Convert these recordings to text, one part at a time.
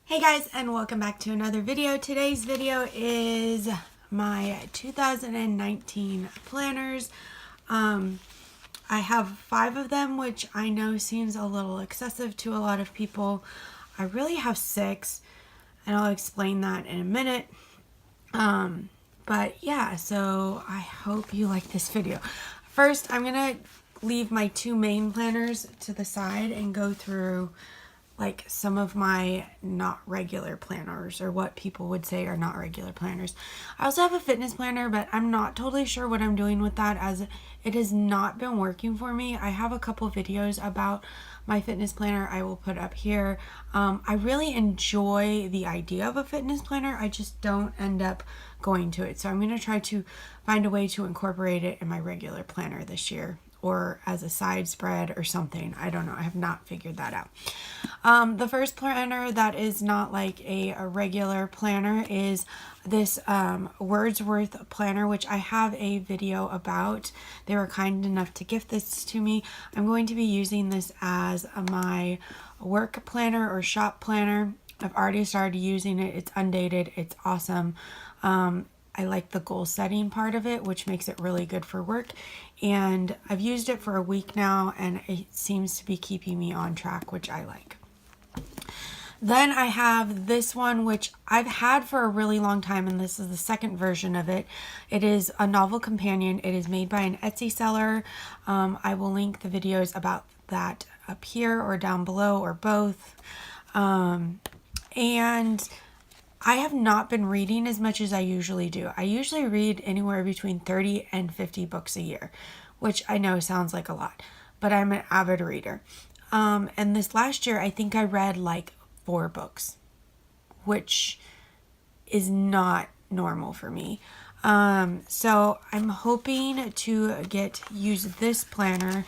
Hey guys, and welcome back to another video. Today's video is my 2019 planners. I have 5 of them, which I know seems a little excessive to a lot of people. I really have 6, and I'll explain that in a minute. But yeah, so I hope you like this video. First, I'm gonna leave my 2 main planners to the side and go through like some of my not regular planners, or what people would say are not regular planners. I also have a fitness planner, but I'm not totally sure what I'm doing with that, as it has not been working for me. I have a couple videos about my fitness planner I will put up here. I really enjoy the idea of a fitness planner. I just don't end up going to it. So I'm going to try to find a way to incorporate it in my regular planner this year, or as a side spread or something. I don't know. I have not figured that out. The first planner that is not like a regular planner is this Wordsworth planner, which I have a video about. They were kind enough to gift this to me. I'm going to be using this as my work planner or shop planner. I've already started using it. It's undated. It's awesome. I like the goal setting part of it, which makes it really good for work. And I've used it for a week now, and it seems to be keeping me on track, which I like. Then I have this one, which I've had for a really long time, and this is the second version of it. It is a novel companion. It is made by an Etsy seller. I will link the videos about that up here or down below, or both. And I have not been reading as much as I usually do. I usually read anywhere between 30 and 50 books a year, which I know sounds like a lot, but I'm an avid reader. And this last year, I think I read like 4 books, which is not normal for me. So I'm hoping to use this planner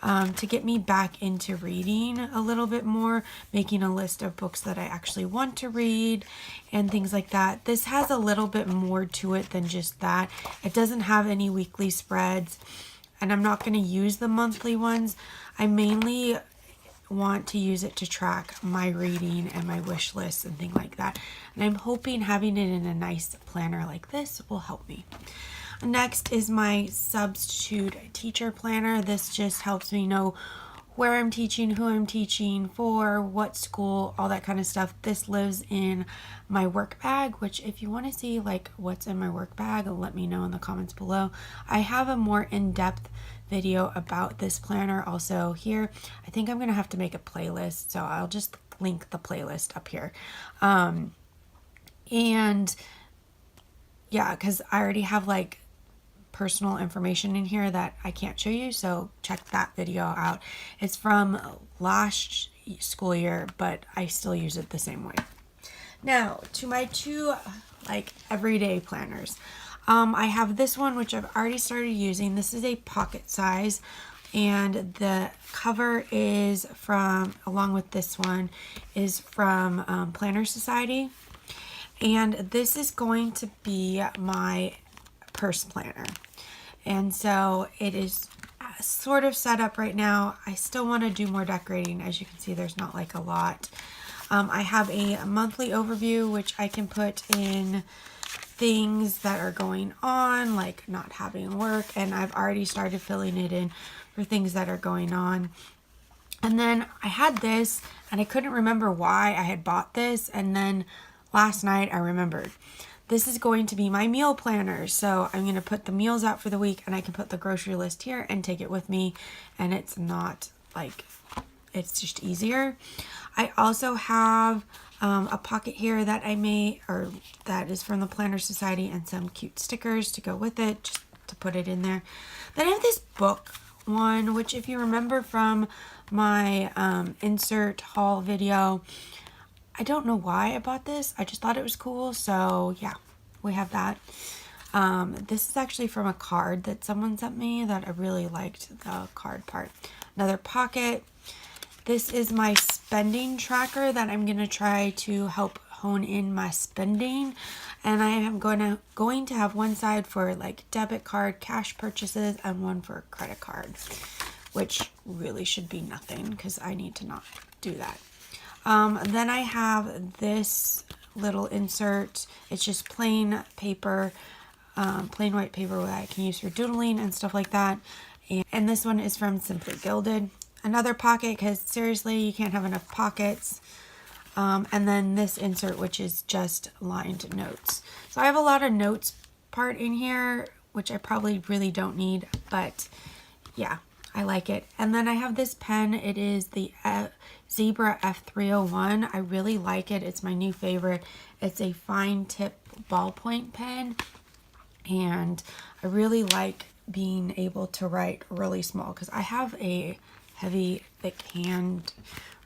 to get me back into reading a little bit more, making a list of books that I actually want to read and things like that. This has a little bit more to it than just that. It doesn't have any weekly spreads, and I'm not going to use the monthly ones. I mainly want to use it to track my reading and my wish lists and things like that. And I'm hoping having it in a nice planner like this will help me. Next is my substitute teacher planner. This just helps me know where I'm teaching, who I'm teaching for, what school, all that kind of stuff. This lives in my work bag, which if you want to see like what's in my work bag, let me know in the comments below. I have a more in-depth video about this planner also here. I think I'm going to have to make a playlist, so I'll just link the playlist up here. And yeah, because I already have like personal information in here that I can't show you, so check that video out. It's from last school year, but I still use it the same way. Now to my 2 like everyday planners. I have this one, which I've already started using. This is a pocket size, and the cover is from, along with this one, is from Planner Society. And this is going to be my purse planner. And so it is sort of set up right now. I still want to do more decorating. As you can see, there's not like a lot. I have a monthly overview, which I can put in things that are going on, like not having work, and I've already started filling it in for things that are going on. And then I had this, and I couldn't remember why I had bought this, and then last night I remembered. This is going to be my meal planner. So I'm going to put the meals out for the week, and I can put the grocery list here and take it with me. And it's not like, it's just easier. I also have a pocket here that I made, or that is from the Planner Society, and some cute stickers to go with it, just to put it in there. Then I have this book one, which if you remember from my insert haul video, I don't know why I bought this. I just thought it was cool. So yeah, we have that. This is actually from a card that someone sent me that I really liked the card part. Another pocket. This is my spending tracker that I'm going to try to help hone in my spending. And I am going to have one side for like debit card, cash purchases, and one for credit card, which really should be nothing because I need to not do that. Then I have this little insert. It's just plain paper, plain white paper that I can use for doodling and stuff like that. And this one is from Simply Gilded. Another pocket, because seriously, you can't have enough pockets. And then this insert, which is just lined notes. So I have a lot of notes part in here, which I probably really don't need, but yeah, I like it. And then I have this pen. It is the Zebra F301. I really like it. It's my new favorite. It's a fine tip ballpoint pen, and I really like being able to write really small because I have a heavy, thick hand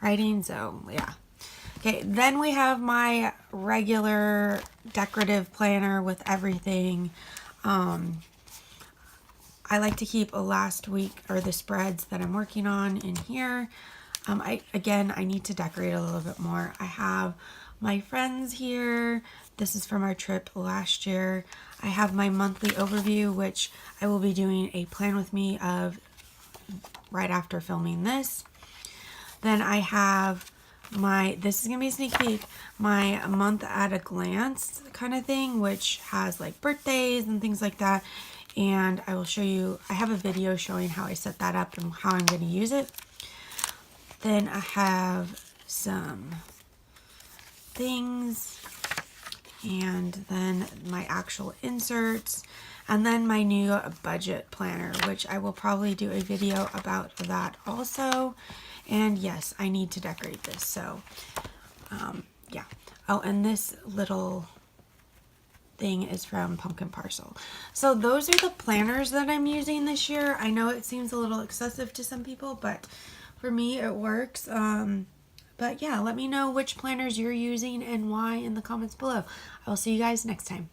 writing, so yeah. Okay, then we have my regular decorative planner with everything. I like to keep a last week or the spreads that I'm working on in here. I need to decorate a little bit more. I have my friends here. This is from our trip last year. I have my monthly overview, which I will be doing a plan with me of right after filming this. Then I have this is gonna be a sneak peek, my month at a glance kind of thing, which has like birthdays and things like that. And I will show you, I have a video showing how I set that up and how I'm going to use it. Then I have some things, and then my actual inserts, and then my new budget planner, which I will probably do a video about that also. And yes, I need to decorate this, so yeah. Oh, and this little thing is from Pumpkin Parcel. So those are the planners that I'm using this year. I know it seems a little excessive to some people, but for me it works. But yeah, let me know which planners you're using and why in the comments below. I will see you guys next time.